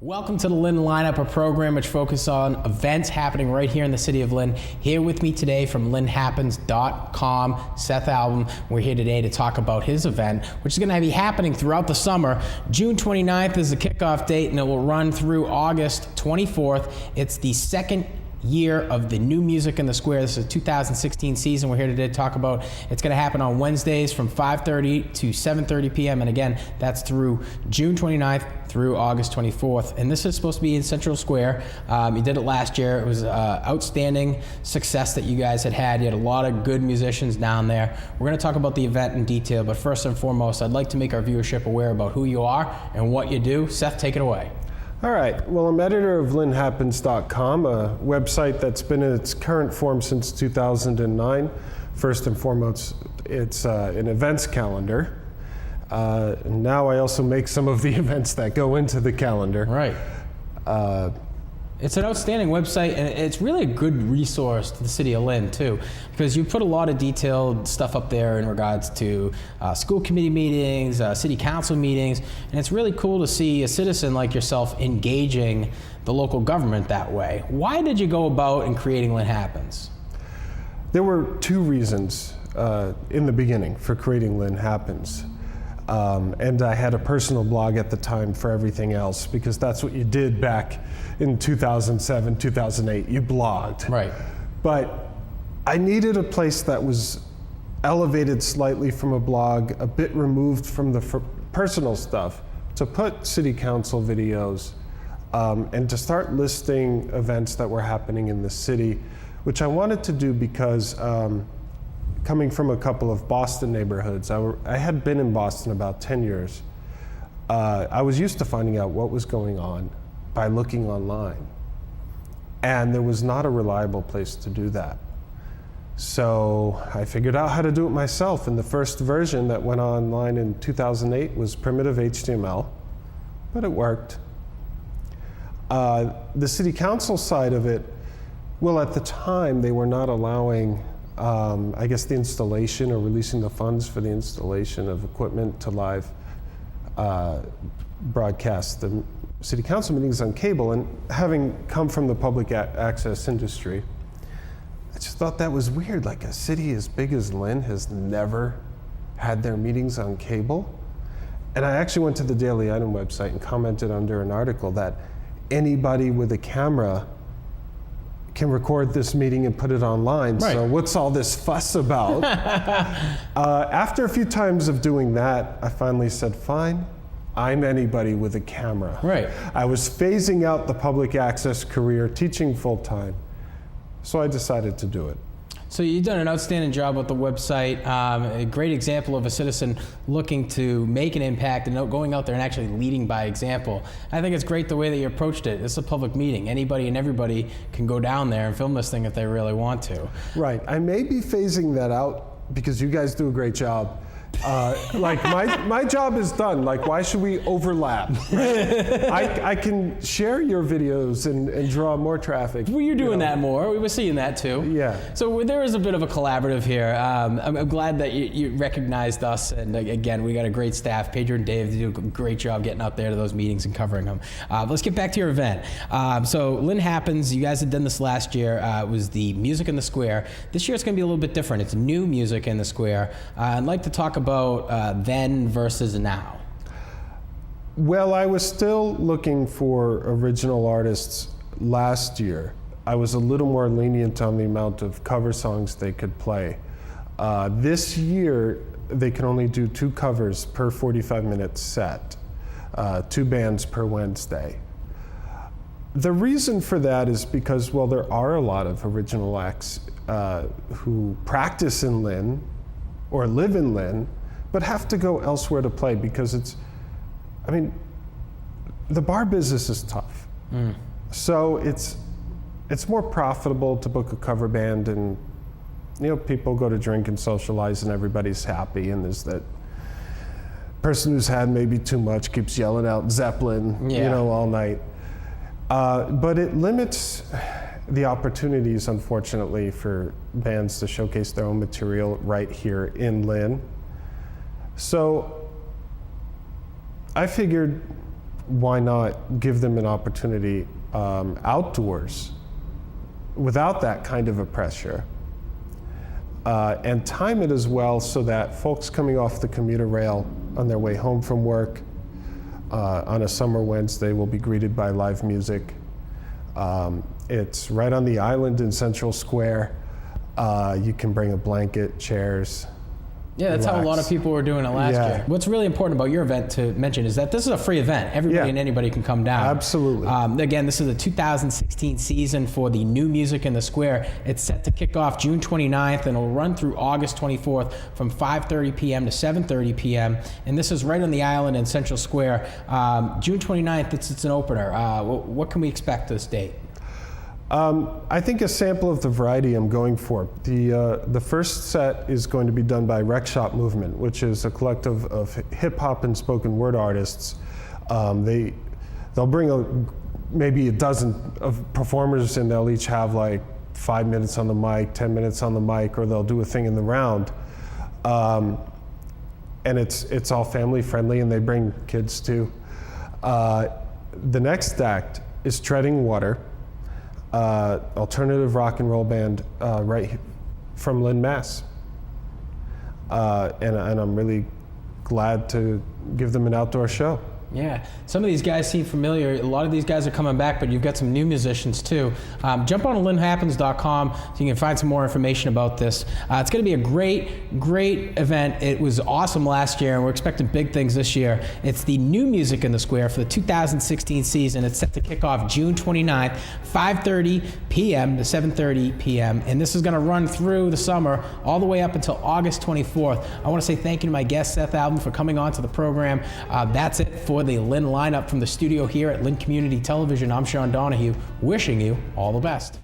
Welcome to the Lynn Lineup, a program which focuses on events happening right here in the city of Lynn. Here with me today from lynnhappens.com, Seth Album. We're here today to talk about his event, which is going to be happening throughout the summer. June 29th is the kickoff date, and it will run through August 24th. It's the second year of the new music in the square. This is a 2016 season. We're here today to talk about. It's going to happen on Wednesdays from 5:30 to 7:30 p.m. And again, that's through June 29th through August 24th. And this is supposed to be in Central Square. You did it last year. It was outstanding success that you guys had. You had a lot of good musicians down there. We're going to talk about the event in detail, but first and foremost, I'd like to make our viewership aware about who you are and what you do. Seth, take it away. All right, well, I'm editor of lynnhappens.com, a website that's been in its current form since 2009. First and foremost, it's an events calendar. And now I also make some of the events that go into the calendar. Right. It's an outstanding website, and it's really a good resource to the city of Lynn, too, because you put a lot of detailed stuff up there in regards to school committee meetings, city council meetings, and it's really cool to see a citizen like yourself engaging the local government that way. Why did you go about in creating Lynn Happens? There were two reasons in the beginning for creating Lynn Happens. And I had a personal blog at the time for everything else, because that's what you did back in 2007, 2008. You blogged. Right. But I needed a place that was elevated slightly from a blog, a bit removed from the personal stuff, to put city council videos and to start listing events that were happening in the city, which I wanted to do because coming from a couple of Boston neighborhoods, I had been in Boston about 10 years. I was used to finding out what was going on by looking online. And there was not a reliable place to do that. So I figured out how to do it myself. And the first version that went online in 2008 was primitive HTML, but it worked. The city council side of it, well, at the time, they were not allowing I guess the installation or releasing the funds for the installation of equipment to live broadcast the city council meetings on cable. And having come from the public access industry, I just thought that was weird. Like, a city as big as Lynn has never had their meetings on cable. And I actually went to the Daily Item website and commented under an article that anybody with a camera can record this meeting and put it online. Right. So what's all this fuss about? After a few times of doing that, I finally said, fine, I'm anybody with a camera. Right. I was phasing out the public access career, teaching full time, so I decided to do it. So you've done an outstanding job with the website, a great example of a citizen looking to make an impact and going out there and actually leading by example. I think it's great the way that you approached it. It's a public meeting. Anybody and everybody can go down there and film this thing if they really want to. Right, I may be phasing that out because you guys do a great job. Like, my job is done. Like, why should we overlap? Right? I can share your videos and draw more traffic. Well, you're doing that more. We were seeing that too. Yeah. So there is a bit of a collaborative here. I'm glad that you recognized us. And again, we got a great staff. Pedro and Dave, they do a great job getting out there to those meetings and covering them. Let's get back to your event. So Lynn Happens, you guys had done this last year. It was the music in the square. This year it's going to be a little bit different. It's new music in the square. I'd like to talk about then versus now. Well, I was still looking for original artists last year. I was a little more lenient on the amount of cover songs they could play. This year, they can only do 2 covers per 45-minute set, 2 bands per Wednesday. The reason for that is because, well, there are a lot of original acts who practice in Lynn or live in Lynn, but have to go elsewhere to play because the bar business is tough. So it's more profitable to book a cover band, and people go to drink and socialize and everybody's happy, and there's that person who's had maybe too much keeps yelling out Zeppelin, all night. But it limits the opportunities, unfortunately, for bands to showcase their own material right here in Lynn. So I figured why not give them an opportunity outdoors without that kind of a pressure? And time it as well so that folks coming off the commuter rail on their way home from work on a summer Wednesday will be greeted by live music. It's right on the island in Central Square. You can bring a blanket, chairs. Yeah, that's relax. how a lot of people were doing it last year. What's really important about your event to mention is that this is a free event. Everybody and anybody can come down. Absolutely. Again, this is the 2016 season for the New Music in the Square. It's set to kick off June 29th and it'll run through August 24th from 5:30 p.m. to 7:30 p.m. And this is right on the island in Central Square. June 29th, it's an opener. What can we expect this date? I think a sample of the variety I'm going for. The first set is going to be done by Rec Shop Movement, which is a collective of hip hop and spoken word artists. They'll bring maybe a dozen of performers, and they'll each have like 5 minutes on the mic, 10 minutes on the mic, or they'll do a thing in the round. And it's all family friendly, and they bring kids too. The next act is Treading Water. Alternative rock and roll band right from Lynn, Mass. And I'm really glad to give them an outdoor show. Yeah, some of these guys seem familiar. A lot of these guys are coming back, but you've got some new musicians too. Jump on to lynnhappens.com so you can find some more information about this. It's going to be a great event. It was awesome last year, and we're expecting big things this year. It's the New Music in the Square for the 2016 season. It's set to kick off June 29th, 5:30 p.m. to 7:30 p.m. And this is going to run through the summer all the way up until August 24th. I want to say thank you to my guest, Seth Album, for coming on to the program. That's it for the Lynn Lineup from the studio here at Lynn Community Television. I'm Sean Donahue, wishing you all the best.